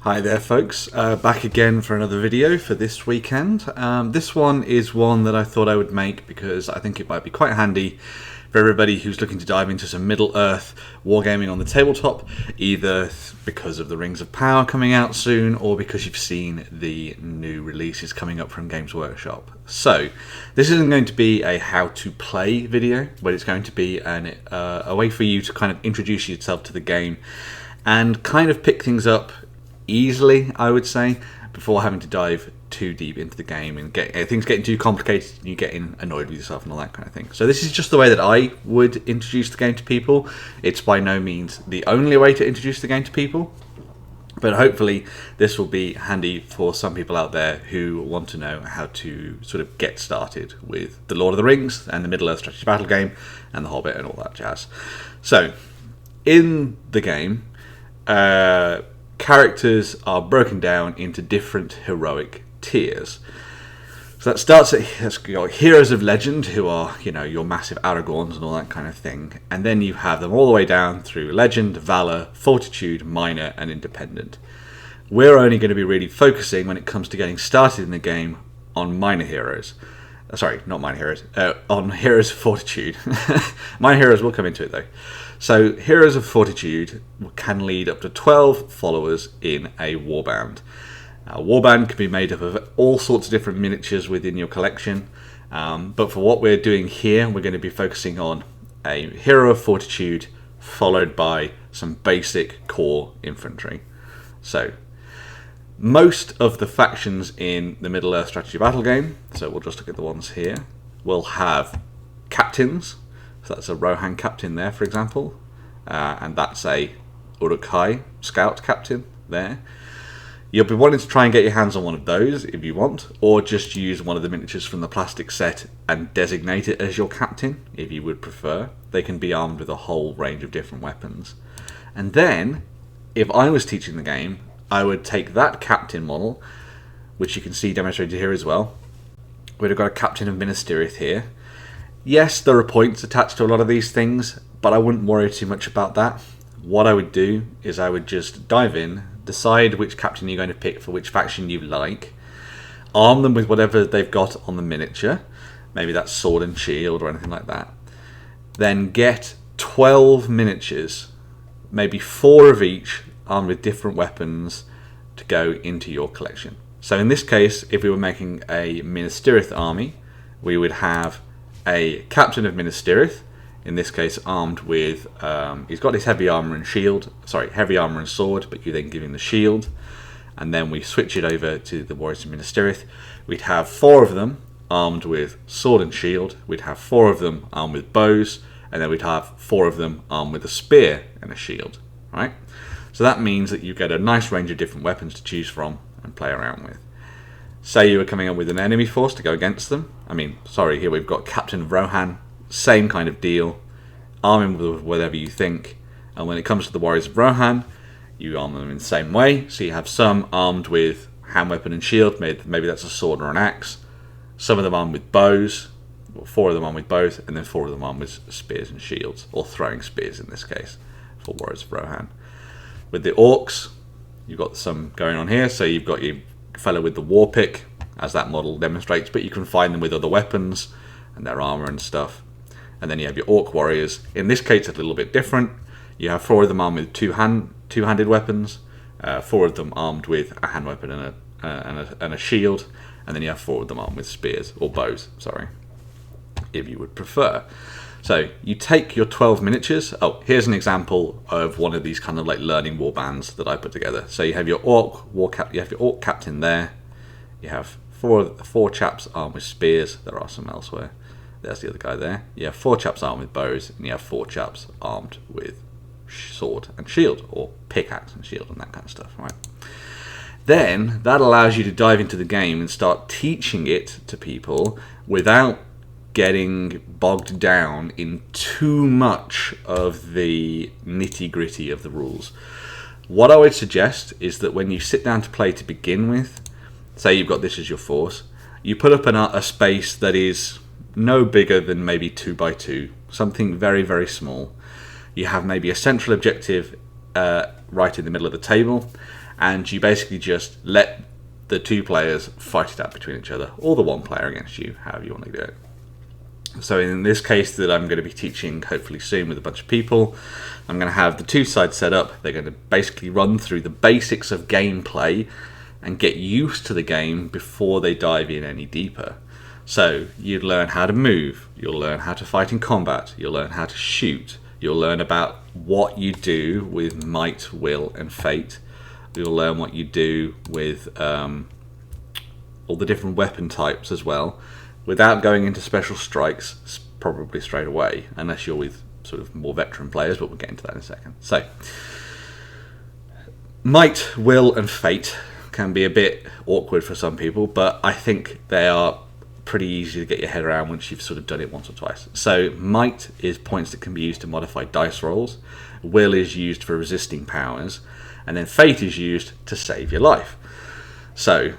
Hi there folks, back again for another video for this weekend. This one is one that I thought I would make because I think it might be quite handy for everybody who's looking to dive into some Middle-earth wargaming on the tabletop, either because of the Rings of Power coming out soon or because you've seen the new releases coming up from Games Workshop. So, this isn't going to be a how-to-play video, but it's going to be a way for you to kind of introduce yourself to the game and kind of pick things up easily, I would say, before having to dive too deep into the game and things getting too complicated and you getting annoyed with yourself and all that kind of thing. So this is just the way that I would introduce the game to people. It's by no means the only way to introduce the game to people, but hopefully this will be handy for some people out there who want to know how to sort of get started with the Lord of the Rings and the Middle-earth strategy battle game and the Hobbit and all that jazz. So in the game, characters are broken down into different heroic tiers. So that starts at heroes of legend, who are, you know, your massive Aragorns and all that kind of thing, and then you have them all the way down through legend, valor, fortitude, minor, and independent. We're only going to be really focusing when it comes to getting started in the game on minor heroes. Sorry, not minor heroes. On heroes of fortitude. Minor heroes will come into it though. So, Heroes of Fortitude can lead up to 12 followers in a warband. A warband can be made up of all sorts of different miniatures within your collection, but for what we're doing here, we're going to be focusing on a Hero of Fortitude followed by some basic core infantry. So, most of the factions in the Middle-earth strategy battle game, so we'll just look at the ones here, will have captains. So that's a Rohan captain there, for example, and that's a Uruk-hai scout captain there. You'll be wanting to try and get your hands on one of those if you want, or just use one of the miniatures from the plastic set and designate it as your captain if you would prefer. They can be armed with a whole range of different weapons. And then, if I was teaching the game, I would take that captain model, which you can see demonstrated here as well. We'd have got a captain of Minas Tirith here. Yes, there are points attached to a lot of these things, but I wouldn't worry too much about that. What I would do is I would just dive in, decide which captain you're going to pick for which faction you like, arm them with whatever they've got on the miniature, maybe that's sword and shield or anything like that, then get 12 miniatures, maybe 4 of each, armed with different weapons to go into your collection. So in this case, if we were making a Minas Tirith army, we would have a captain of Minas Tirith, in this case armed with, he's got his heavy armor and sword, but you then give him the shield, and then we switch it over to the warriors of Minas Tirith. We'd have 4 of them armed with sword and shield, we'd have 4 of them armed with bows, and then we'd have 4 of them armed with a spear and a shield, right? So that means that you get a nice range of different weapons to choose from and play around with. Say you were coming up with an enemy force to go against them. Here we've got Captain of Rohan, same kind of deal. Arm him with whatever you think. And when it comes to the Warriors of Rohan, you arm them in the same way. So you have some armed with hand weapon and shield, maybe that's a sword or an axe. Some of them armed with bows, or 4 of them armed with bows, and then 4 of them armed with spears and shields, or throwing spears in this case, for Warriors of Rohan. With the Orcs, you've got some going on here. So you've got your fellow with the war pick, as that model demonstrates, but you can find them with other weapons and their armor and stuff. And then you have your Orc Warriors. In this case, it's a little bit different. You have 4 of them armed with two-handed weapons, 4 of them armed with a hand weapon and a shield, and then you have 4 of them armed with spears, or bows, sorry, if you would prefer. So you take your 12 miniatures. Oh, here's an example of one of these kind of like learning war bands that I put together. So you have your Orc captain there. You have four chaps armed with spears. There are some elsewhere. There's the other guy there. You have 4 chaps armed with bows, and you have 4 chaps armed with sword and shield, or pickaxe and shield and that kind of stuff, right? Then that allows you to dive into the game and start teaching it to people without getting bogged down in too much of the nitty-gritty of the rules. What I would suggest is that when you sit down to play to begin with, say you've got this as your force, you put up a space that is no bigger than maybe 2 by 2, something very, very small. You have maybe a central objective right in the middle of the table, and you basically just let the two players fight it out between each other, or the one player against you, however you want to do it. So in this case that I'm going to be teaching hopefully soon with a bunch of people, I'm going to have the two sides set up. They're going to basically run through the basics of gameplay and get used to the game before they dive in any deeper. So you'd learn how to move, you'll learn how to fight in combat, you'll learn how to shoot, you'll learn about what you do with might, will and fate, you'll learn what you do with all the different weapon types as well, without going into special strikes probably straight away, unless you're with sort of more veteran players, but we'll get into that in a second. So might, will and fate can be a bit awkward for some people, but I think they are pretty easy to get your head around once you've sort of done it once or twice. So might is points that can be used to modify dice rolls, will is used for resisting powers, and then fate is used to save your life. So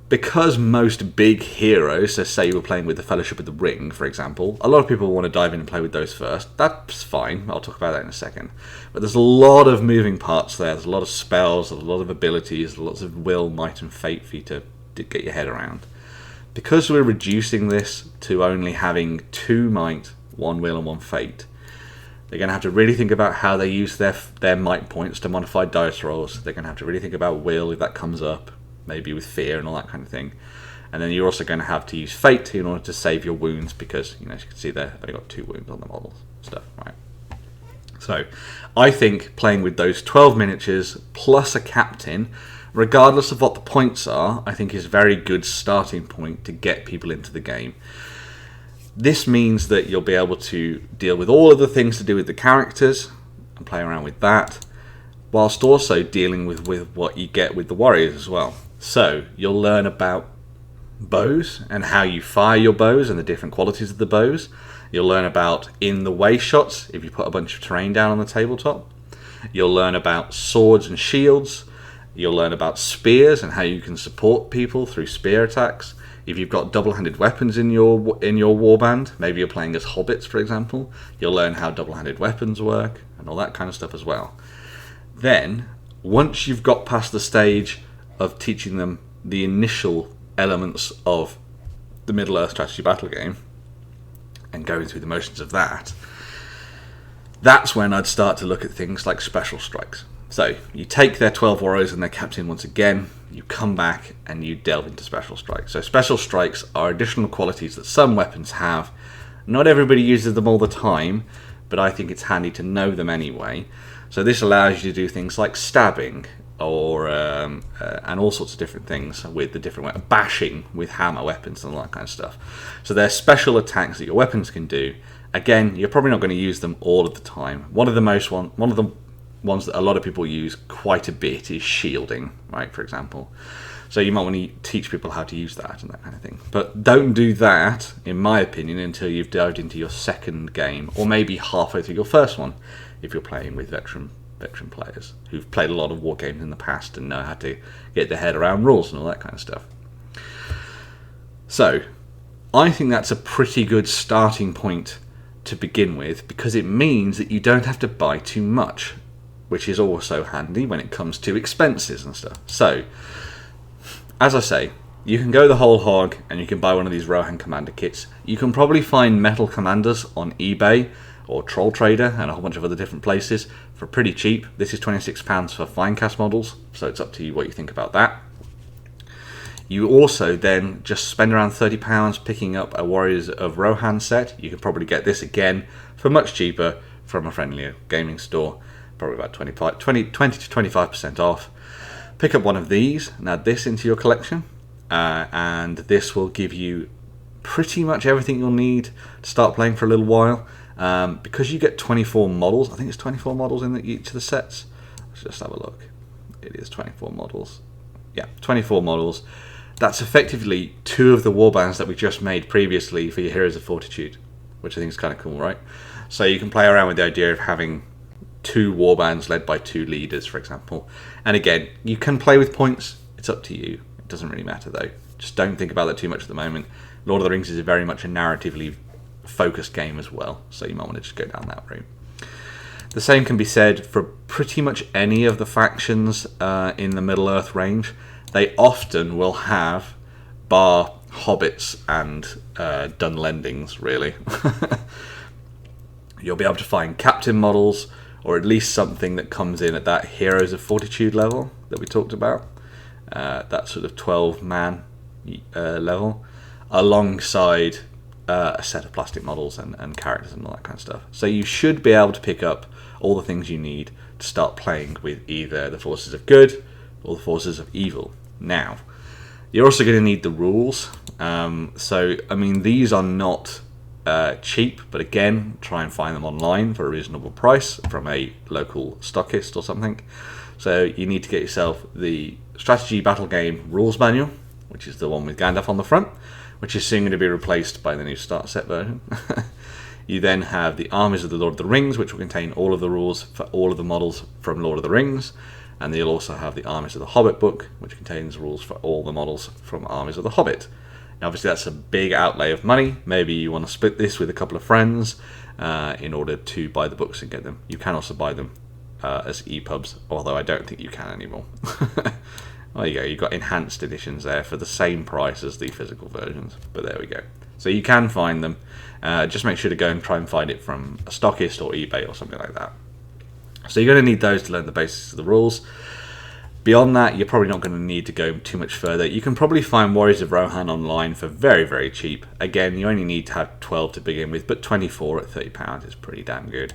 because most big heroes, so say you were playing with the Fellowship of the Ring, for example, a lot of people want to dive in and play with those first. That's fine, I'll talk about that in a second. But there's a lot of moving parts there, there's a lot of spells, there's a lot of abilities, lots of will, might and fate for you to get your head around. Because we're reducing this to only having 2 might, 1 will and 1 fate, they're going to have to really think about how they use their might points to modify dice rolls. They're going to have to really think about will if that comes up, maybe with fear and all that kind of thing. And then you're also going to have to use fate in order to save your wounds, because, you know, as you can see there, they've got 2 wounds on the models stuff, right? So I think playing with those 12 miniatures plus a captain, regardless of what the points are, I think is a very good starting point to get people into the game. This means that you'll be able to deal with all of the things to do with the characters and play around with that, whilst also dealing with what you get with the warriors as well. So you'll learn about bows and how you fire your bows and the different qualities of the bows. You'll learn about in the way shots if you put a bunch of terrain down on the tabletop. You'll learn about swords and shields. You'll learn about spears and how you can support people through spear attacks. If you've got double-handed weapons in your warband, maybe you're playing as hobbits, for example, you'll learn how double-handed weapons work and all that kind of stuff as well. Then, once you've got past the stage of teaching them the initial elements of the Middle-earth strategy battle game and going through the motions of that, that's when I'd start to look at things like special strikes. So you take their 12 warriors and their captain once again, you come back and you delve into special strikes. So special strikes are additional qualities that some weapons have. Not everybody uses them all the time, but I think it's handy to know them anyway. So this allows you to do things like stabbing, or and all sorts of different things with the different weapons, bashing with hammer weapons and all that kind of stuff. So they're special attacks that your weapons can do. Again, you're probably not going to use them all of the time. One of the ones that a lot of people use quite a bit is shielding, right, for example. So you might want to teach people how to use that and that kind of thing. But don't do that, in my opinion, until you've dived into your second game, or maybe halfway through your first one, if you're playing with veteran players who've played a lot of war games in the past and know how to get their head around rules and all that kind of stuff. So I think that's a pretty good starting point to begin with, because it means that you don't have to buy too much, which is also handy when it comes to expenses and stuff. So, as I say, you can go the whole hog and you can buy one of these Rohan commander kits. You can probably find metal commanders on eBay or Troll Trader and a whole bunch of other different places for pretty cheap. This is £26 for Finecast models, so it's up to you what you think about that. You also then just spend around £30 picking up a Warriors of Rohan set. You could probably get this again for much cheaper from a friendlier gaming store, probably about 20 to 25% off. Pick up one of these and add this into your collection, and this will give you pretty much everything you'll need to start playing for a little while. Because you get 24 models, I think it's 24 models in each of the sets. Let's just have a look. It is 24 models. Yeah, 24 models. That's effectively 2 of the warbands that we just made previously for your Heroes of Fortitude, which I think is kind of cool, right? So you can play around with the idea of having 2 warbands led by 2 leaders, for example. And again, you can play with points. It's up to you. It doesn't really matter, though. Just don't think about that too much at the moment. Lord of the Rings is very much a narratively focused game as well, so you might want to just go down that route. The same can be said for pretty much any of the factions in the Middle-earth range. They often will have, bar hobbits and Dunlendings, really. You'll be able to find captain models, or at least something that comes in at that Heroes of Fortitude level that we talked about. That sort of 12-man level, alongside a set of plastic models and characters and all that kind of stuff. So you should be able to pick up all the things you need to start playing with either the forces of good or the forces of evil. Now, you're also going to need the rules. So, I mean, these are not cheap, but again, try and find them online for a reasonable price from a local stockist or something. So you need to get yourself the Strategy Battle Game Rules Manual, which is the one with Gandalf on the front, which is soon going to be replaced by the new Start Set version. You then have the Armies of the Lord of the Rings, which will contain all of the rules for all of the models from Lord of the Rings. And you'll also have the Armies of the Hobbit book, which contains rules for all the models from Armies of the Hobbit. Now, obviously, that's a big outlay of money. Maybe you want to split this with a couple of friends in order to buy the books and get them. You can also buy them as EPUBs, although I don't think you can anymore. There you go, you've got enhanced editions there for the same price as the physical versions. But there we go. So you can find them. Just make sure to go and try and find it from a stockist or eBay or something like that. So you're going to need those to learn the basics of the rules. Beyond that, you're probably not going to need to go too much further. You can probably find Warriors of Rohan online for very, very cheap. Again, you only need to have 12 to begin with, but 24 at £30 is pretty damn good.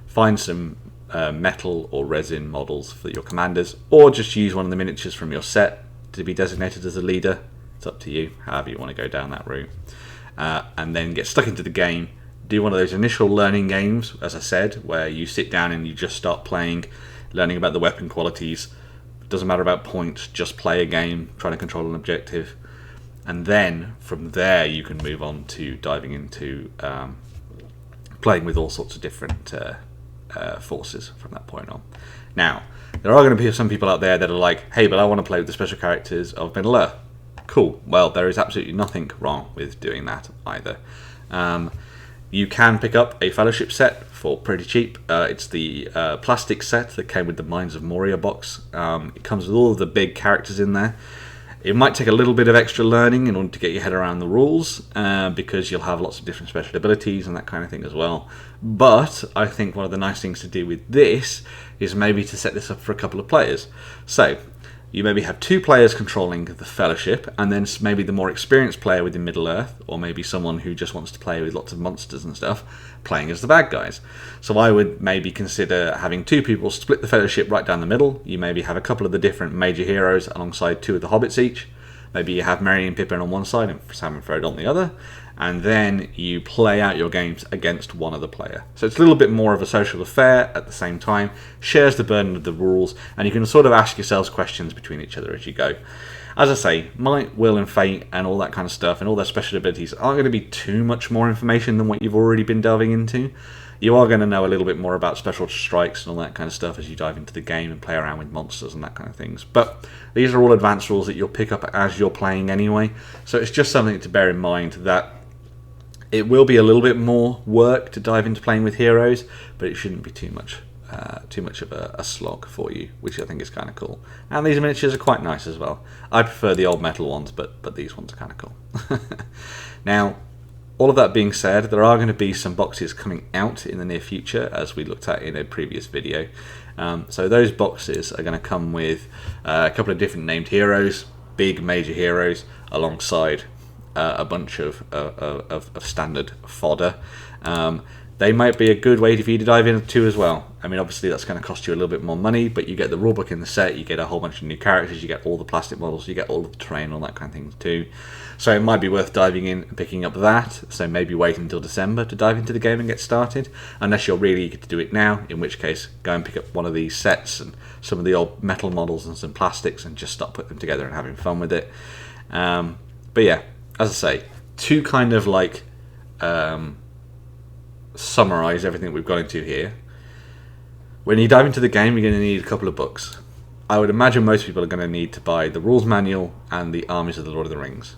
Find some metal or resin models for your commanders, or just use one of the miniatures from your set to be designated as a leader. It's up to you, however you want to go down that route. And then get stuck into the game. Do one of those initial learning games, as I said, where you sit down and you just start playing, learning about the weapon qualities. It doesn't matter about points, just play a game, trying to control an objective. And then, from there, you can move on to diving into playing with all sorts of different forces from that point on. Now, there are going to be some people out there that are like, hey, but I want to play with the special characters of Middle-earth. Cool. Well, there is absolutely nothing wrong with doing that either. You can pick up a Fellowship set for pretty cheap. It's the plastic set that came with the Mines of Moria box. It comes with all of the big characters in there. It might take a little bit of extra learning in order to get your head around the rules, because you'll have lots of different special abilities and that kind of thing as well. But I think one of the nice things to do with this is maybe to set this up for a couple of players. So you maybe have 2 players controlling the Fellowship, and then maybe the more experienced player within Middle-earth, or maybe someone who just wants to play with lots of monsters and stuff, playing as the bad guys. So I would maybe consider having 2 people split the Fellowship right down the middle. You maybe have a couple of the different major heroes alongside 2 of the hobbits each. Maybe you have Merry and Pippin on one side and Sam and Frodo on the other. And then you play out your games against one other player. So it's a little bit more of a social affair at the same time, shares the burden of the rules, and you can sort of ask yourselves questions between each other as you go. As I say, Might, Will and Fate and all that kind of stuff and all their special abilities aren't going to be too much more information than what you've already been delving into. You are going to know a little bit more about special strikes and all that kind of stuff as you dive into the game and play around with monsters and that kind of things. But these are all advanced rules that you'll pick up as you're playing anyway. So it's just something to bear in mind that it will be a little bit more work to dive into playing with heroes, but it shouldn't be too much of a slog for you, which I think is kind of cool. And these miniatures are quite nice as well. I prefer the old metal ones, but these ones are kind of cool. Now, all of that being said, there are going to be some boxes coming out in the near future, as we looked at in a previous video. So those boxes are going to come with a couple of different named heroes, big major heroes, alongside a bunch of standard fodder. They might be a good way for you to dive into as well. I mean, obviously that's going to cost you a little bit more money, but you get the rulebook in the set, you get a whole bunch of new characters, you get all the plastic models, you get all of the terrain, all that kind of thing too. So it might be worth diving in and picking up that. So maybe wait until December to dive into the game and get started, unless you're really eager to do it now, in which case go and pick up one of these sets and some of the old metal models and some plastics and just start putting them together and having fun with it. But yeah, as I say, to kind of like summarize everything we've got into here, when you dive into the game, you're going to need a couple of books. I would imagine most people are going to need to buy the rules manual and the Armies of the Lord of the Rings.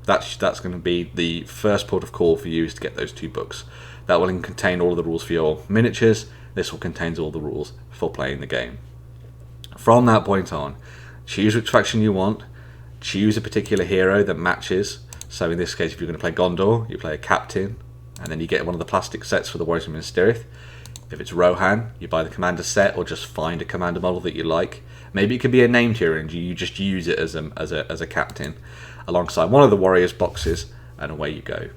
That's going to be the first port of call for you, is to get those 2 books. That will contain all of the rules for your miniatures, this will contain all the rules for playing the game. From that point on, choose which faction you want, choose a particular hero that matches. So in this case, if you're going to play Gondor, you play a captain, and then you get one of the plastic sets for the Warriors of Minas Tirith. If it's Rohan, you buy the commander set, or just find a commander model that you like. Maybe it could be a named hero, and you just use it as a captain, alongside one of the Warriors boxes, and away you go.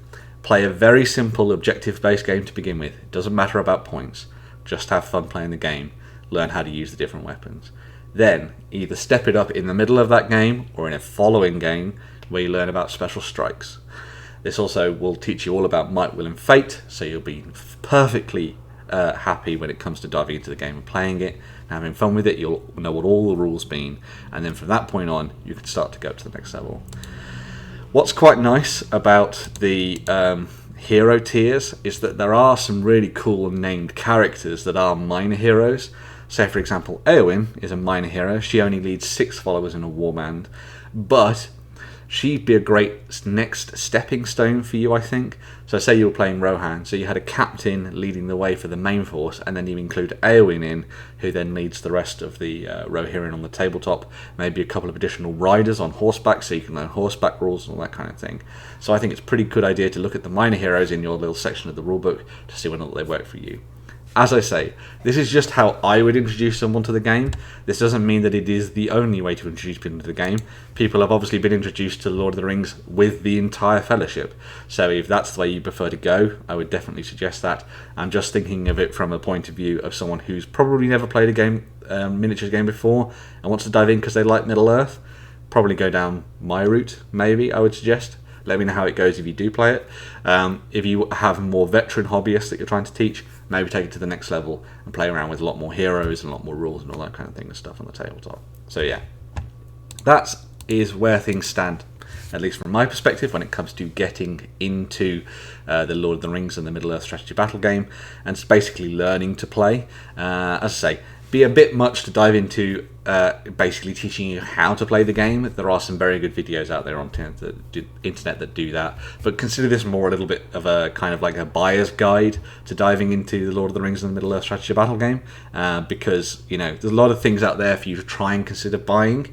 Play a very simple objective-based game to begin with. It doesn't matter about points. Just have fun playing the game. Learn how to use the different weapons. Then, either step it up in the middle of that game, or in a following game, where you learn about special strikes. This also will teach you all about Might, Will and Fate, so you'll be perfectly happy when it comes to diving into the game and playing it, and having fun with it. You'll know what all the rules mean, and then from that point on, you can start to go to the next level. What's quite nice about the hero tiers is that there are some really cool named characters that are minor heroes. Say, for example, Eowyn is a minor hero. She only leads 6 followers in a warband, but she'd be a great next stepping stone for you, I think. So say you were playing Rohan, so you had a captain leading the way for the main force, and then you include Eowyn in, who then leads the rest of the Rohirrim on the tabletop. Maybe a couple of additional riders on horseback, so you can learn horseback rules and all that kind of thing. So I think it's a pretty good idea to look at the minor heroes in your little section of the rulebook to see whether they work for you. As I say, this is just how I would introduce someone to the game. This doesn't mean that it is the only way to introduce people to the game. People have obviously been introduced to Lord of the Rings with the entire Fellowship. So if that's the way you prefer to go, I would definitely suggest that. I'm just thinking of it from a point of view of someone who's probably never played a game, miniatures game before, and wants to dive in because they like Middle-earth. Probably go down my route, maybe, I would suggest. Let me know how it goes if you do play it. If you have more veteran hobbyists that you're trying to teach, maybe take it to the next level and play around with a lot more heroes and a lot more rules and all that kind of thing and stuff on the tabletop. So yeah, that is where things stand, at least from my perspective, when it comes to getting into the Lord of the Rings and the Middle-earth strategy battle game, and it's basically learning to play. As I say, be a bit much to dive into basically teaching you how to play the game. There are some very good videos out there on the internet that do that, but consider this more a little bit of a kind of like a buyer's guide to diving into the Lord of the Rings and the Middle-earth strategy battle game, because you know there's a lot of things out there for you to try and consider buying,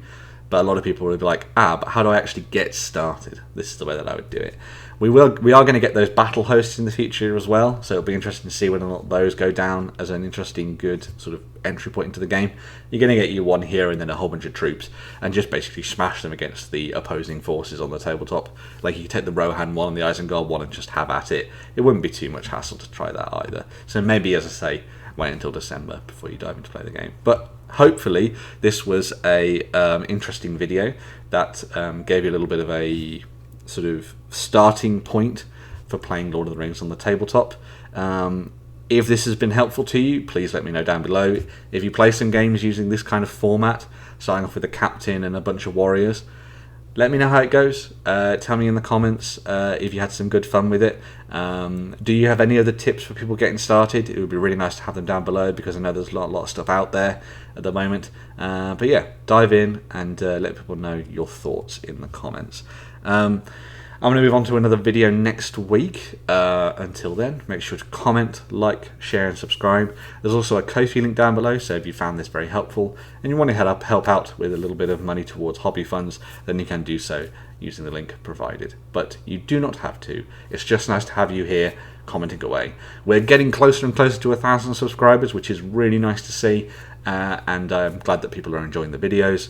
but a lot of people will be like, but how do I actually get started? This is the way that I would do it. We are going to get those battle hosts in the future as well, so it'll be interesting to see whether or not those go down as an interesting, good sort of entry point into the game. You're going to get you one hero and then a whole bunch of troops, and just basically smash them against the opposing forces on the tabletop. Like you could take the Rohan one and the Isengard one and just have at it. It wouldn't be too much hassle to try that either. So maybe, as I say, wait until December before you dive into play the game. But hopefully this was a interesting video that gave you a little bit of a sort of starting point for playing Lord of the Rings on the tabletop. If this has been helpful to you, please let me know down below. If you play some games using this kind of format, starting off with a captain and a bunch of warriors, let me know how it goes. Tell me in the comments if you had some good fun with it. Do you have any other tips for people getting started? It would be really nice to have them down below, because I know there's a lot of stuff out there at the moment. But yeah, dive in and let people know your thoughts in the comments. I'm going to move on to another video next week. Until then, make sure to comment, like, share and subscribe. There's also a Ko-fi link down below, so if you found this very helpful and you want to help out with a little bit of money towards hobby funds, then you can do so using the link provided. But you do not have to. It's just nice to have you here commenting away. We're getting closer and closer to 1,000 subscribers, which is really nice to see, and I'm glad that people are enjoying the videos.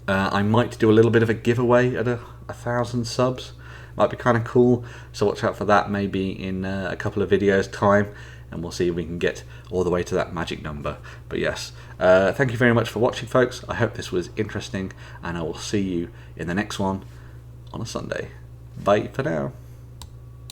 I might do a little bit of a giveaway at 1,000 subs. Might be kind of cool, so watch out for that maybe in a couple of videos time, and we'll see if we can get all the way to that magic number. But yes, thank you very much for watching, folks. I hope this was interesting, and I will see you in the next one on a Sunday. Bye for now.